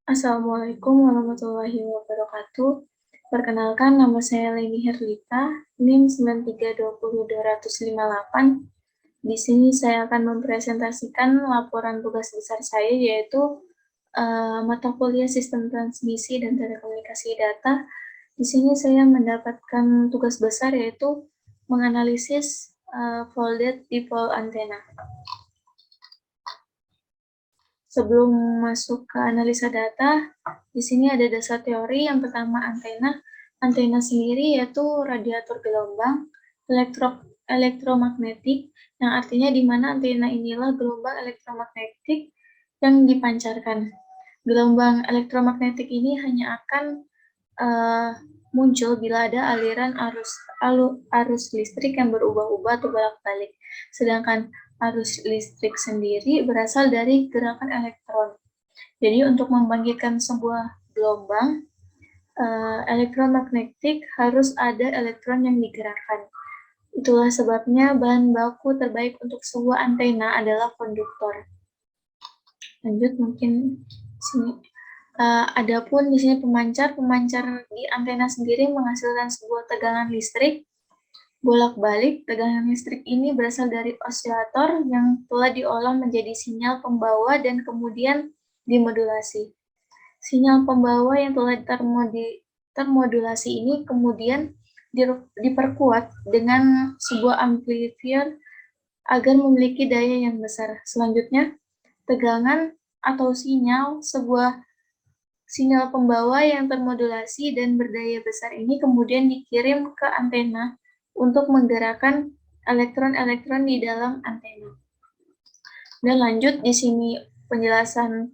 Assalamualaikum warahmatullahi wabarakatuh. Perkenalkan, nama saya Leni Herlita, NIM 9320258. Di sini saya akan mempresentasikan laporan tugas besar saya, yaitu mata kuliah Sistem Transmisi dan Telekomunikasi Data. Di sini saya mendapatkan tugas besar, yaitu menganalisis folded dipole antena. Sebelum masuk ke analisa data, di sini ada dasar teori. Yang pertama antena. Antena sendiri yaitu radiator gelombang elektromagnetik, yang artinya di mana antena inilah gelombang elektromagnetik yang dipancarkan. Gelombang elektromagnetik ini hanya akan muncul bila ada aliran arus listrik yang berubah-ubah atau bolak-balik. Sedangkan arus listrik sendiri berasal dari gerakan elektron. Jadi untuk membangkitkan sebuah gelombang elektromagnetik harus ada elektron yang digerakkan. Itulah sebabnya bahan baku terbaik untuk sebuah antena adalah konduktor. Lanjut mungkin sini. Adapun di sini pemancar di antena sendiri menghasilkan sebuah tegangan listrik bolak-balik. Tegangan listrik ini berasal dari osilator yang telah diolah menjadi sinyal pembawa dan kemudian dimodulasi. Sinyal pembawa yang telah termodulasi ini kemudian diperkuat dengan sebuah amplifier agar memiliki daya yang besar. Selanjutnya, tegangan atau sebuah sinyal pembawa yang termodulasi dan berdaya besar ini kemudian dikirim ke antena untuk menggerakkan elektron-elektron di dalam antena. Dan lanjut di sini penjelasan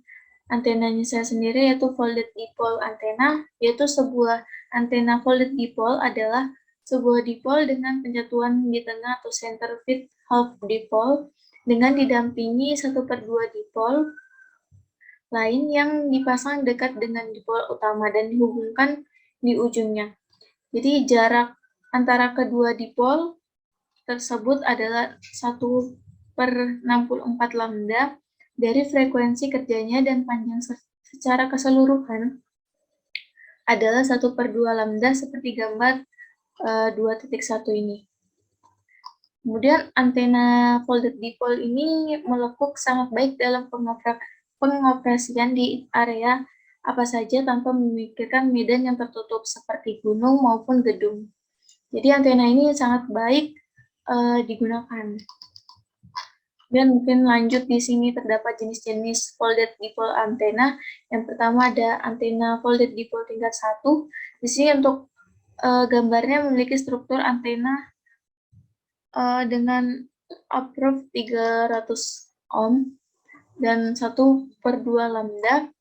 antenanya saya sendiri, yaitu folded dipole antena, yaitu sebuah antena folded dipole adalah sebuah dipole dengan penjatuhan di tengah atau center fit half dipole dengan didampingi 1/2 dipole lain yang dipasang dekat dengan dipole utama dan dihubungkan di ujungnya. Jadi jarak antara kedua dipole tersebut adalah 1/64 lambda dari frekuensi kerjanya, dan panjang secara keseluruhan adalah 1/2 lambda seperti gambar 2.1 ini. Kemudian antena folded dipole ini melekuk sangat baik dalam pengoperasian di area apa saja tanpa memikirkan medan yang tertutup seperti gunung maupun gedung. Jadi antena ini sangat baik digunakan. Dan mungkin lanjut di sini terdapat jenis-jenis folded dipole antena. Yang pertama ada antena folded dipole tingkat 1. Di sini untuk gambarnya memiliki struktur antena dengan approach 300 ohm dan 1/2 lambda.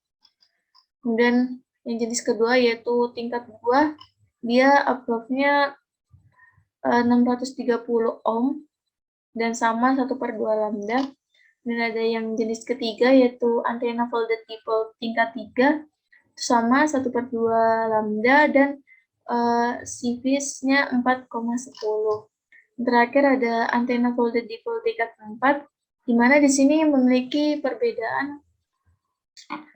Kemudian yang jenis kedua yaitu tingkat 2, dia approach-nya 630 ohm dan sama 1/2 lambda. Dan ada yang jenis ketiga yaitu antena folded dipole tingkat 3, sama 1/2 lambda dan CFIS-nya 4,10. Terakhir ada antena folded dipole tingkat 4, di mana di sini memiliki perbedaan.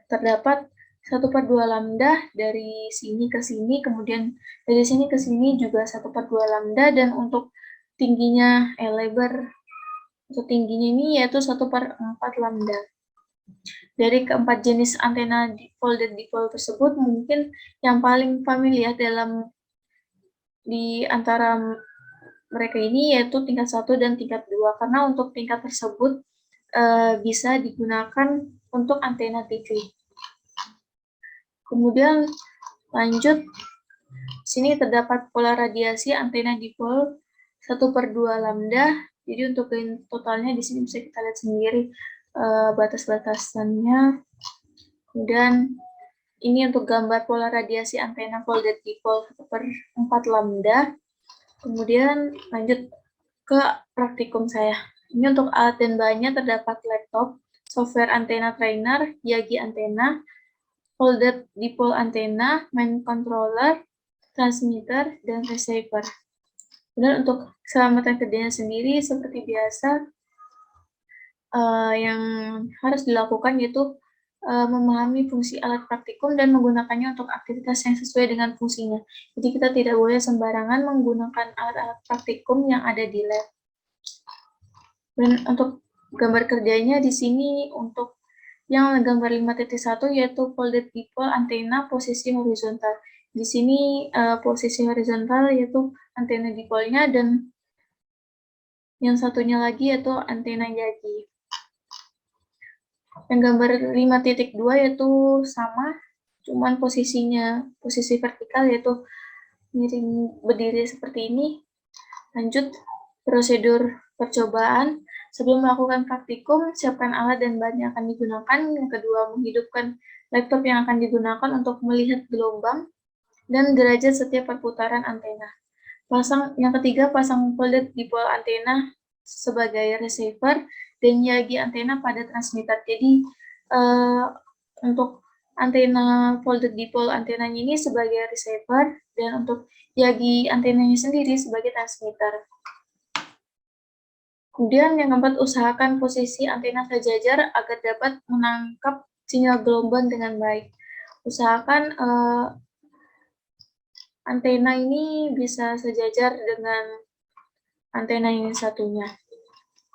Terdapat 1/2 lambda dari sini ke sini, kemudian dari sini ke sini juga 1/2 lambda, dan untuk tingginya lebar untuk tingginya ini yaitu 1/4 lambda. Dari keempat jenis antena folded dipole tersebut, mungkin yang paling familiar di antara mereka ini yaitu tingkat 1 dan tingkat 2, karena untuk tingkat tersebut bisa digunakan untuk antena TV. Kemudian lanjut, sini terdapat pola radiasi antena dipole 1/2 lambda. Jadi untuk gain totalnya di sini bisa kita lihat sendiri batas-batasannya. Kemudian ini untuk gambar pola radiasi antena folded dipole 1/4 lambda. Kemudian lanjut ke praktikum saya. Ini untuk alat dan bahannya terdapat laptop, software antena trainer, Yagi antena, folded dipole antena, main controller, transmitter, dan receiver. Dan untuk keselamatan kerjanya sendiri seperti biasa yang harus dilakukan yaitu memahami fungsi alat praktikum dan menggunakannya untuk aktivitas yang sesuai dengan fungsinya. Jadi kita tidak boleh sembarangan menggunakan alat-alat praktikum yang ada di lab. Dan untuk gambar kerjanya di sini untuk yang gambar 5.1 yaitu folded dipole antena posisi horizontal. Di sini posisi horizontal yaitu antena dipolnya dan yang satunya lagi yaitu antena Yagi. Yang gambar 5.2 yaitu sama, cuman posisinya posisi vertikal yaitu miring berdiri seperti ini. Lanjut prosedur percobaan. Sebelum melakukan praktikum, siapkan alat dan bahan yang akan digunakan. Yang kedua, menghidupkan laptop yang akan digunakan untuk melihat gelombang dan derajat setiap perputaran antena. Yang ketiga, pasang folded dipole antena sebagai receiver dan Yagi antena pada transmitter. Jadi untuk antena folded dipole antenanya ini sebagai receiver dan untuk Yagi antenanya sendiri sebagai transmitter. Kemudian yang keempat, usahakan posisi antena sejajar agar dapat menangkap sinyal gelombang dengan baik. Usahakan antena ini bisa sejajar dengan antena yang satunya.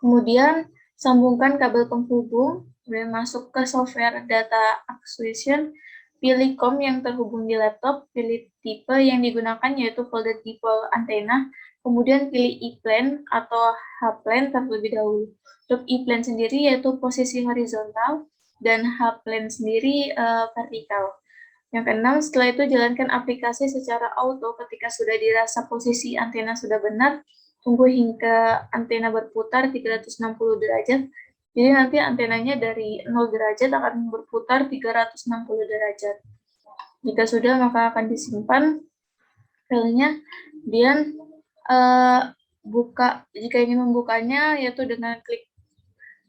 Kemudian sambungkan kabel penghubung, kemudian masuk ke software data acquisition, pilih COM yang terhubung di laptop, pilih tipe yang digunakan yaitu folded dipole antena, kemudian pilih E-plane atau H-plane terlebih dahulu. Untuk E-plane sendiri yaitu posisi horizontal dan H-plane sendiri vertikal. Yang keenam, setelah itu jalankan aplikasi secara auto ketika sudah dirasa posisi antena sudah benar, tunggu hingga antena berputar 360 derajat. Jadi nanti antenanya dari 0 derajat akan berputar 360 derajat. Jika sudah, maka akan disimpan filenya. Kemudian jika ingin membukanya, yaitu dengan klik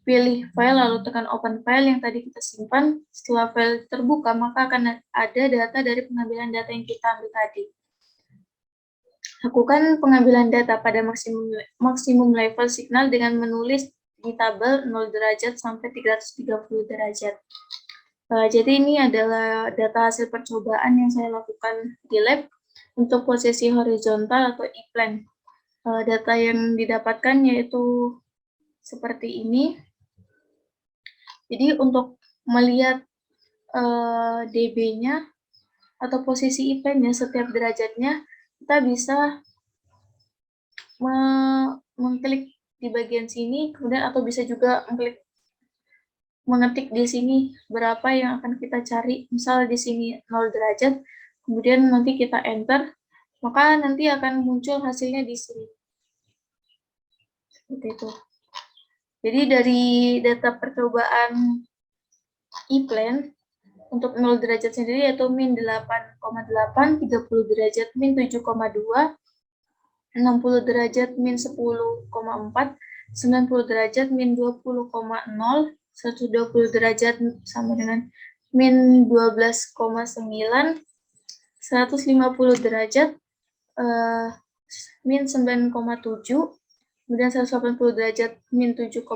pilih file, lalu tekan open file yang tadi kita simpan. Setelah file terbuka, maka akan ada data dari pengambilan data yang kita ambil tadi. Lakukan pengambilan data pada maksimum level signal dengan menulis di tabel 0 derajat sampai 330 derajat. Jadi ini adalah data hasil percobaan yang saya lakukan di lab untuk posisi horizontal atau E-plane. Data yang didapatkan yaitu seperti ini. Jadi untuk melihat dB-nya atau posisi E-plane-nya setiap derajatnya, kita bisa mengklik di bagian sini, kemudian atau bisa juga mengetik di sini berapa yang akan kita cari. Misal di sini 0 derajat, kemudian nanti kita enter, maka nanti akan muncul hasilnya di sini. Seperti itu. Jadi dari data percobaan E-plane, untuk 0 derajat sendiri yaitu min 8,8, 30 derajat min 7,2, 60 derajat min 10,4, 90 derajat min 20,0, 120 derajat sama dengan min 12,9, 150 derajat min 9,7, kemudian 180 derajat min 7,2,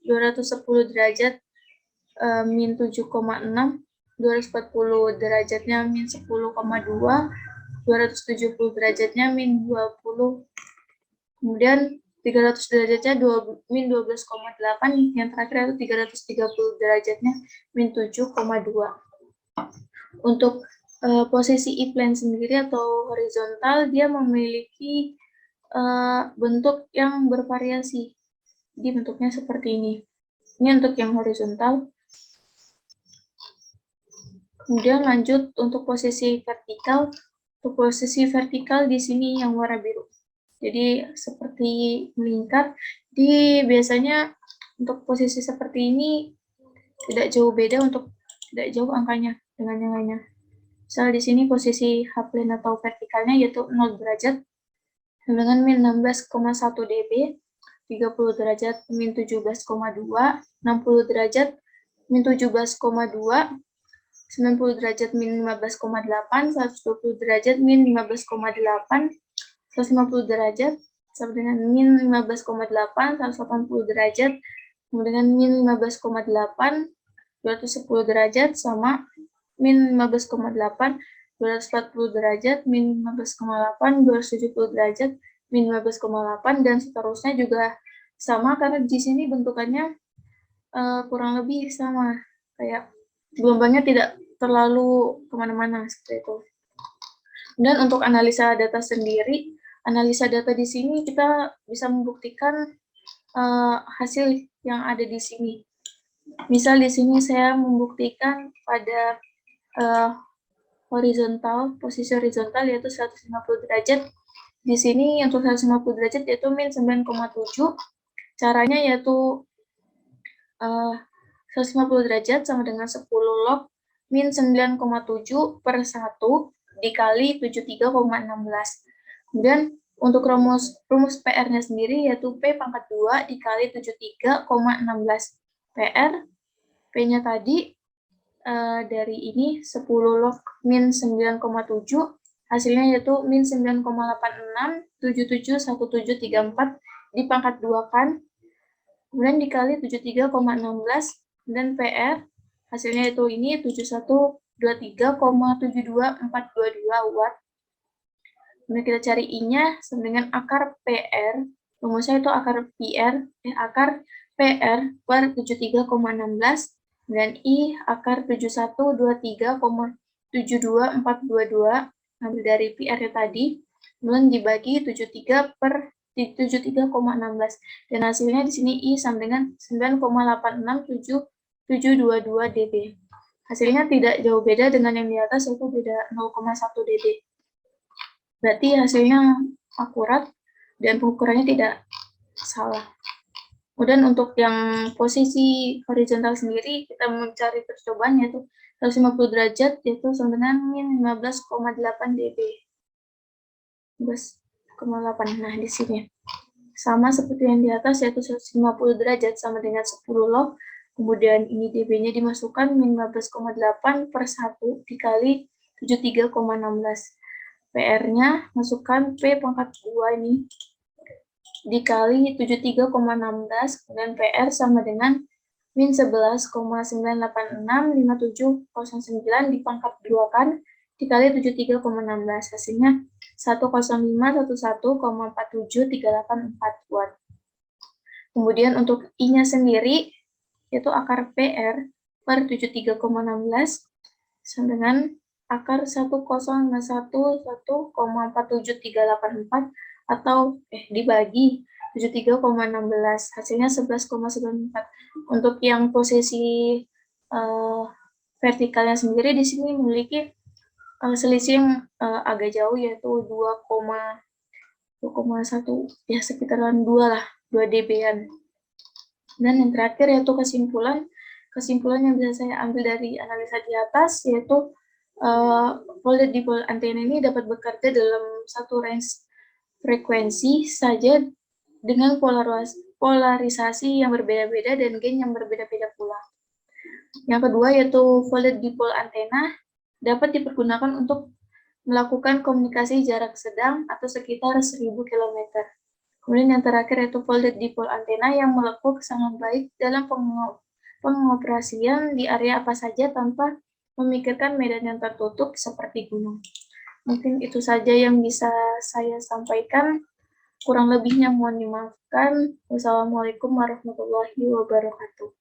210 derajat min 7,6, 240 derajatnya min 10,2, 270 derajatnya min 20, kemudian 300 derajatnya min 12,8, yang terakhir itu 330 derajatnya min 7,2. Untuk posisi E-plane sendiri atau horizontal, dia memiliki bentuk yang bervariasi. Jadi bentuknya seperti ini. Ini untuk yang horizontal. Kemudian lanjut untuk posisi vertikal. Untuk posisi vertikal di sini yang warna biru. Jadi seperti melingkar. Jadi biasanya untuk posisi seperti ini tidak jauh beda, untuk tidak jauh angkanya dengan yang lainnya. Misal di sini posisi H-plane atau vertikalnya yaitu 0 derajat dengan min 16,1 dB, 30 derajat min 17,2, 60 derajat min 17,2, 90 derajat min 15,8, 120 derajat min 15,8, 150 derajat sama dengan min 15,8, 180 derajat sama dengan min 15,8, 210 derajat sama min 15,8, 240 derajat, min 15,8, 270 derajat, min 15,8, dan seterusnya juga sama, karena di sini bentukannya kurang lebih sama, kayak gelombangnya tidak terlalu kemana-mana seperti itu. Dan untuk analisa data sendiri, analisa data di sini kita bisa membuktikan hasil yang ada di sini. Misal di sini saya membuktikan pada posisi horizontal yaitu 150 derajat. Di sini untuk 150 derajat yaitu min 9,7. Caranya yaitu 150 derajat sama dengan 10 log min 9,7 per 1 dikali 73,16. Kemudian untuk rumus PR-nya sendiri yaitu P pangkat 2 dikali 73,16. P-nya tadi dari ini 10 log min 9,7, hasilnya yaitu min 9,86771734 dipangkat 2 kan, kemudian dikali 73,16, dan PR hasilnya itu ini 7123,72422 watt. Kemudian kita cari I-nya sama dengan akar PR, rumusnya itu akar PR per 73,16, dan I akar 7123,72422, ambil dari PR-nya tadi, kemudian dibagi 73 per 73,16, dan hasilnya di sini I sama dengan 9,86722 dB. Hasilnya tidak jauh beda dengan yang di atas, yaitu beda 0,1 dB. Berarti hasilnya akurat dan pengukurannya tidak salah. Kemudian untuk yang posisi horizontal sendiri, kita mencari percobaan yaitu 150 derajat, yaitu sama dengan min 15,8 dB. 15,8. Nah, di sini. Sama seperti yang di atas, yaitu 150 derajat sama dengan 10 log. Kemudian ini dB-nya dimasukkan min 15,8 per 1 dikali 73,16. PR-nya masukkan P pangkat 2 ini dikali 73,16, kemudian PR sama dengan min 11,9865709 dipangkat 2 kan, dikali 73,16, hasilnya 10511,47384 watt. Kemudian untuk I-nya sendiri, yaitu akar PR per 73,16 sama dengan akar 10111,47384 atau dibagi 73,16, hasilnya 11,94. Untuk yang posisi vertikalnya sendiri di sini memiliki selisih yang agak jauh, yaitu 2,1, ya sekitaran 2 lah, 2 dB-an. Dan yang terakhir yaitu kesimpulan yang bisa saya ambil dari analisa di atas, yaitu folded dipole antena ini dapat bekerja dalam satu range frekuensi saja dengan polarisasi yang berbeda-beda dan gain yang berbeda-beda pula. Yang kedua yaitu folded dipole antena dapat dipergunakan untuk melakukan komunikasi jarak sedang atau sekitar 1000 km. Kemudian yang terakhir yaitu folded dipole antena yang melekuk sangat baik dalam pengoperasian di area apa saja tanpa memikirkan medan yang tertutup seperti gunung. Mungkin itu saja yang bisa saya sampaikan. Kurang lebihnya mohon dimaafkan. Wassalamualaikum warahmatullahi wabarakatuh.